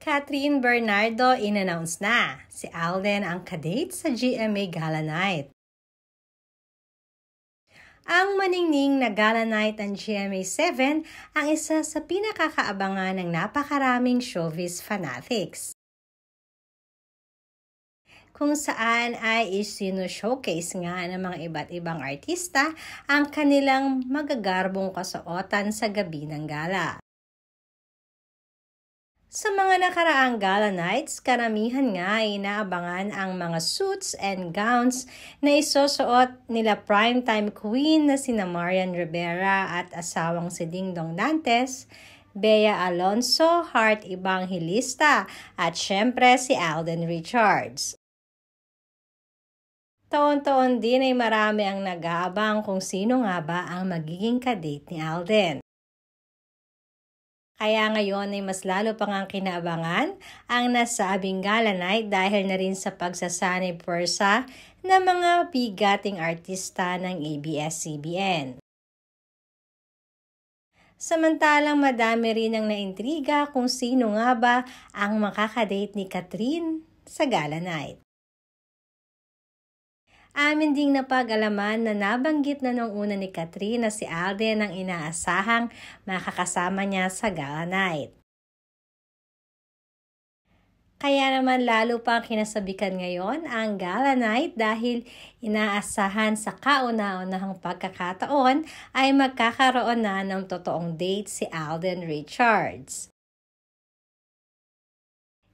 Catherine Bernardo in-announce na. Si Alden ang kadate sa GMA Gala Night. Ang maningning na Gala Night ng GMA7 ang isa sa pinakakaabangan ng napakaraming showbiz fanatics. Kung saan ay isino-showcase nga ng mga iba't ibang artista ang kanilang magagarbong kasuotan sa gabi ng gala. Sa mga nakaraang gala nights, karamihan nga ay inaabangan ang mga suits and gowns na isusuot nila primetime queen na sina Marian Rivera at asawang si Dingdong Dantes, Bea Alonzo, Heart Evangelista at syempre si Alden Richards. Taon-taon din ay marami ang nag-aabang kung sino nga ba ang magiging kadate ni Alden. Kaya ngayon ay mas lalo pang ang kinaabangan ang nasabing gala night dahil na rin sa pagsasanay pwersa ng mga bigating artista ng ABS-CBN. Samantalang madami rin ang naintriga kung sino nga ba ang makakadate ni Catherine sa gala night. Amin ding napag-alaman na nabanggit na nung una ni Catherine na si Alden ang inaasahang makakasama niya sa gala night. Kaya naman lalo pang kinasabikan ngayon ang gala night dahil inaasahan sa kauna-unahang pagkakataon ay magkakaroon na ng totoong date si Alden Richards.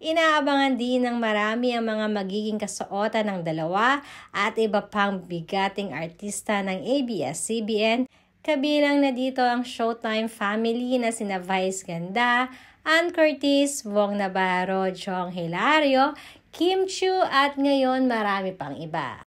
Inaabangan din ng marami ang mga magiging kasuotan ng dalawa at iba pang bigating artista ng ABS-CBN, kabilang na dito ang Showtime family na sina Vice Ganda, Ann Curtis, Wong Navarro, Jong Hilario, Kim Chiu at ngayon marami pang iba.